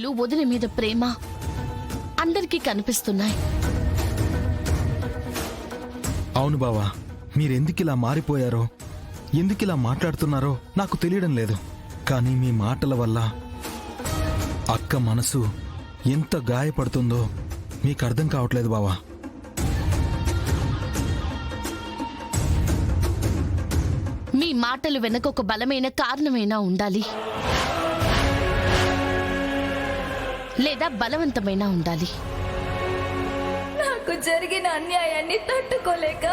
అసలు వదిన మీద ప్రేమ అందరికీ కనిపిస్తున్నాయి. అవును బావా, మీరెందుకిలా మారిపోయారో, ఎందుకిలా మాట్లాడుతున్నారో నాకు తెలియడం లేదు. కానీ మీ మాటల వల్ల అక్క మనసు ఎంత గాయపడుతుందో మీకు అర్థం కావట్లేదు బావా. మీ మాటలు వెనక ఒక బలమైన కారణమైనా ఉండాలి, లేదా బలవంతమైన ఉండాలి. నాకు జరిగిన అన్యాయాన్ని తట్టుకోలేక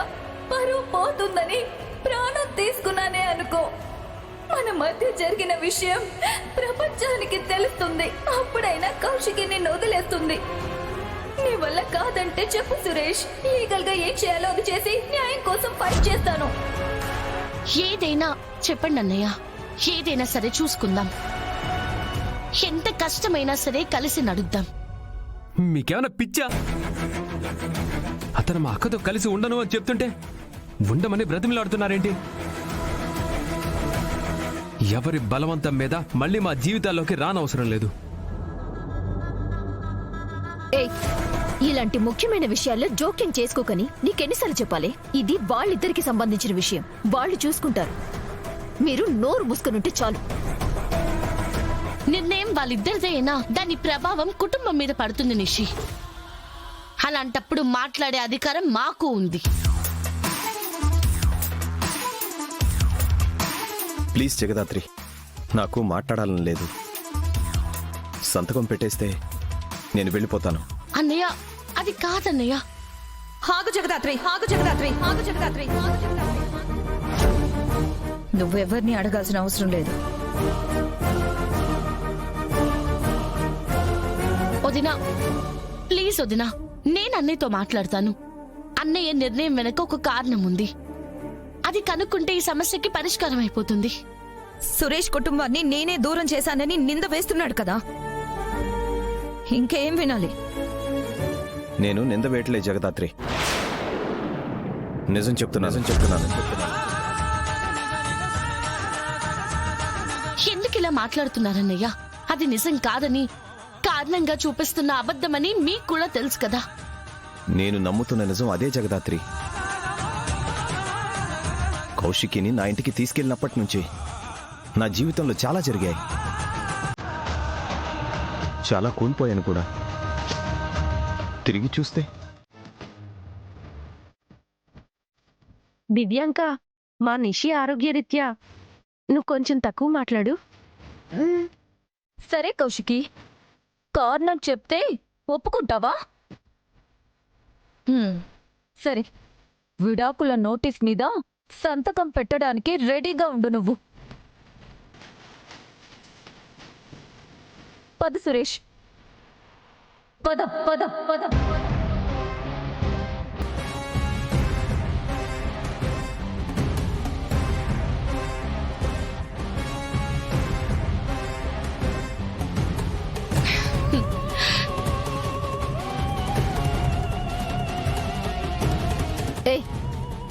పరువు పోతుందని ప్రాణం తీసుకున్నానే అనుకో. మన మధ్య జరిగిన విషయం ప్రపంచానికి తెలుస్తుంది. అప్పుడైనా కౌశికి నిన్ను వదిలేస్తుంది. నీ వల్ల కాదంటే చెప్పు సురేష్. లీగల్ గా ఏం చేయాలో అది చేసి న్యాయం కోసం ఫైట్ చేస్తాను. ఏదైనా చెప్పండి అన్నయ్య, ఏదైనా సరే చూసుకుందాం. ఎంత కష్టమైనా సరే కలిసి నడుద్దాం. మీకేమైనా పిచ్చా? అతను మా అక్కతో కలిసి ఉండను అని చెప్తుంటే ఉండమని బ్రతిమలాడుతున్నారేంటి? ఎవరి బలవంతం మీద మళ్ళీ మా జీవితాల్లోకి రానవసరం లేదు. ఇలాంటి ముఖ్యమైన విషయాల్లో జోక్యం చేసుకోకని నీకెన్నిసార్లు చెప్పాలి? ఇది వాళ్ళిద్దరికి సంబంధించిన విషయం, వాళ్ళు చూసుకుంటారు. మీరు నోరు మూసుకునుంటే చాలు. నిర్ణయం వాళ్ళిద్దరిదే అయినా దాని ప్రభావం కుటుంబం మీద పడుతుంది నిషి. అలాంటప్పుడు మాట్లాడే అధికారం మాకు ఉంది. ప్లీజ్ జగదాత్రి, నాకు మాట్లాడాలని లేదు. సంతకం పెట్టేస్తే నేను వెళ్ళిపోతాను. అన్నయ్య, అది కాదన్నయ్య. ఆగు జగదాత్రి, ఆగు జగదాత్రి, ఆగు జగదాత్రి. నువ్వెవరిని అడగాల్సిన అవసరం లేదు. వదినా, ప్లీజ్ వదినా, నేను అన్నయ్యతో మాట్లాడతాను. అన్నయ్య నిర్ణయం వెనక ఒక కారణం ఉంది. అది కనుక్కుంటే ఈ సమస్యకి పరిష్కారం అయిపోతుంది. సురేష్ కుటుంబాన్ని నేనే దూరం చేశానని నింద వేస్తున్నాడు కదా, ఇంకేం వినాలి? నేను నింద వేయట్లే జగదాత్రి, నిజం చెప్తున్నాను. ఎందుకు ఇలా మాట్లాడుతున్నారన్నయ్య? అది నిజం కాదని, కారణంగా చూపిస్తున్న అబద్ధమని మీకు కూడా తెలుసు కదా. నేను నమ్ముతున్న నిజం అదే జగదాత్రి. కౌశికిని నా ఇంటికి తీసుకెళ్ళినప్పటి నుంచి నా జీవితంలో చాలా జరిగాయి. చాలా కోల్పోయాను కూడా. తిరిగి చూస్తే దివ్యాంక, మా నిషి ఆరోగ్యరీత్యా నువ్వు కొంచెం తక్కువ మాట్లాడు. సరే కౌశికి, కారణం చెప్తే ఒప్పుకుంటావా? సరే, విడాకుల నోటీస్ మీద సంతకం పెట్టడానికి రెడీగా ఉండు నువ్వు. పద సురేష్, పద పద పద.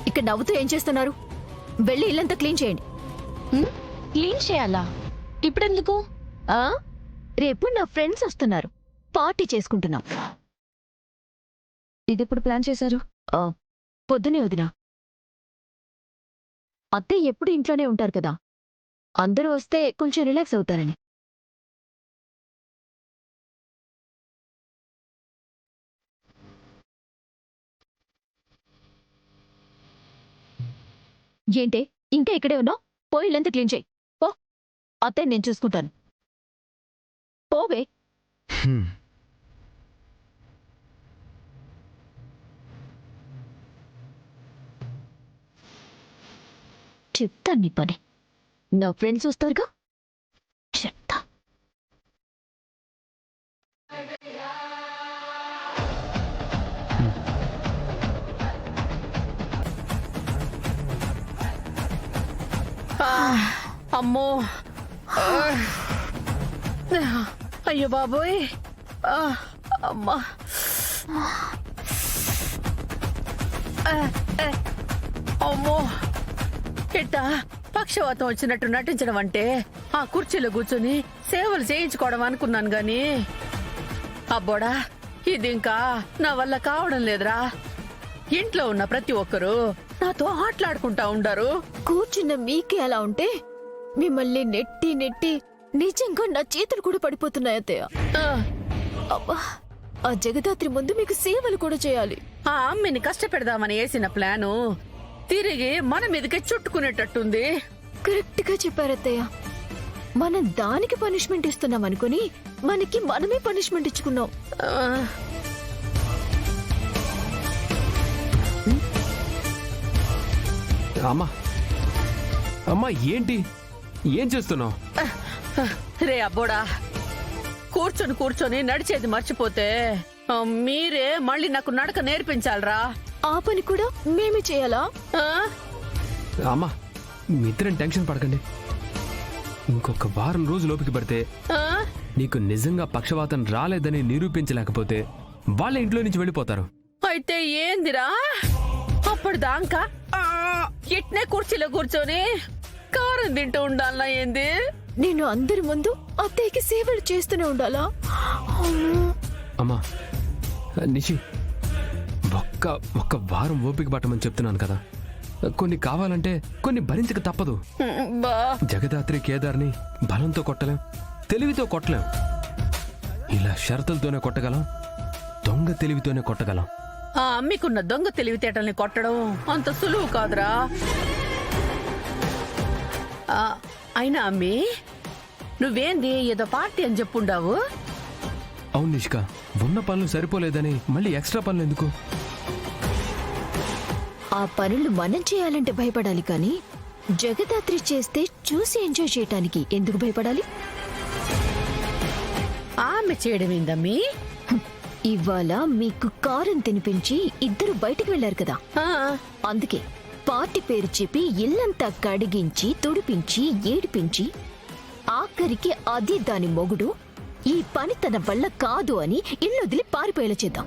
ఇక్కడ నవ్వుతూ ఏం చేస్తున్నారు? వెళ్ళి ఇల్లంతా క్లీన్ చేయండి. క్లీన్ చేయాలా? ఇప్పుడెందుకు? రేపు నా ఫ్రెండ్స్ వస్తున్నారు, పార్టీ చేసుకుంటున్నాం. ఇది ఇప్పుడు ప్లాన్ చేశారు? పొద్దునే వదినా. అత్తయ్య ఎప్పుడు ఇంట్లోనే ఉంటారు కదా, అందరూ వస్తే కొంచెం రిలాక్స్ అవుతారని. ఏంటే ఇంకా ఇక్కడే ఉన్నావు? పోయి ఇల్లంతా క్లీన్ చేయి. పో, అత్తయ్య నేను చూసుకుంటాను. పోవే. చెప్తాను నీ పని. నా ఫ్రెండ్స్ వస్తారుగా, చెప్తా. అమ్మో, అయ్యో బాబోయ్, అమ్మా. అమ్మో, ఎట్టా పక్షవాతం వచ్చినట్టు నటించడం అంటే ఆ కుర్చీలో కూర్చొని సేవలు చేయించుకోవడం అనుకున్నాను గాని అబ్బోడా ఇది ఇంకా నా వల్ల కావడం లేదురా. ఇంట్లో ఉన్న ప్రతి ఒక్కరూ నాతో ఆటలాడుకుంటా ఉండారు. కూర్చున్న మీకే అలా ఉంటే మిమ్మల్ని నెట్టి నెట్టి నిజంగా నా చేతులు కూడా పడిపోతున్నాయి అత్తయ్య. ఆ, అబ్బా, ఆ జగదాత్రి ముందు మీకు సేవలు కూడా చేయాలి. ఆ అమ్మిని కష్టపెడదామని వేసిన ప్లాను తిరిగి మన మీదకే చుట్టుకునేటట్టుంది. కరెక్ట్ గా చెప్పారత్తయ్య. మనం దానికి పనిష్మెంట్ ఇస్తున్నాం అనుకుని మనకి మనమే పనిష్మెంట్ ఇచ్చుకున్నాం. ఆ, అమ్మా అమ్మా ఏంటి ఏం చేస్తున్నావు? రే అబ్బోడా, కూర్చొని కూర్చొని నడిచేది మర్చిపోతే మీరే మళ్ళీ నాకు నడక నేర్పించాలరా. ఆ పని కూడా మేమే చేయాలా? ఆ? అమ్మా మీ ఇద్దరం టెన్షన్ పడకండి. ఇంకొక వారం రోజు లోపుకి పడితే ఆ? నీకు నిజంగా పక్షవాతం రాలేదని నిరూపించలేకపోతే వాళ్ళ ఇంట్లో నుంచి వెళ్ళిపోతారు. అయితే ఏందిరా అప్పటిదాకా ఇట్నే కుర్చీలో కూర్చొని కారం తింటూ ఉండాలనా ఏంది? నేను అందరి ముందు అత్తయ్యకి సేవలు చేస్తూనే ఉండాలా? అమ్మా నిషి ఒక్క వారం ఓపిక పట్టమని చెప్తున్నాను కదా. కొన్ని కావాలంటే కొన్ని భరించక తప్పదు. బా జగదాత్రి కేదార్ని బలంతో కొట్టలేం, తెలివితో కొట్టలేం. ఇలా షరతులతోనే కొట్టగలం, దొంగ తెలివితోనే కొట్టగలం. ఆ అమ్మికున్న దొంగ తెలివితేటల్ని కొట్టడం అంత సులువు కాదురా. అయినా అమ్మి నువ్వేంది ఏదో పార్టీ అని చెప్పుండావు? అవును నిష్క, ఉన్న పనులు సరిపోలేదని మళ్ళీ ఎక్స్ట్రా పనులు ఎందుకు? ఆ పనులు మనం చేయాలంటే భయపడాలి కానీ జగదాత్రి చేస్తే చూసి ఎంజాయ్ చేయటానికి ఎందుకు భయపడాలి? ఆమె చేయడం ఏందమ్మీ? ఇవాళ మీకు కారం తినిపించి ఇద్దరు బయటికి వెళ్లారు కదా, ఆ, అందుకే పార్టీ పేరు చెప్పి ఇల్లంతా కడిగించి తుడిపించి ఏడిపించి ఆఖరికి అది దాని మొగుడు ఈ పని తన వల్ల కాదు అని ఇల్లొదిలి పారిపోయేలా చేద్దాం.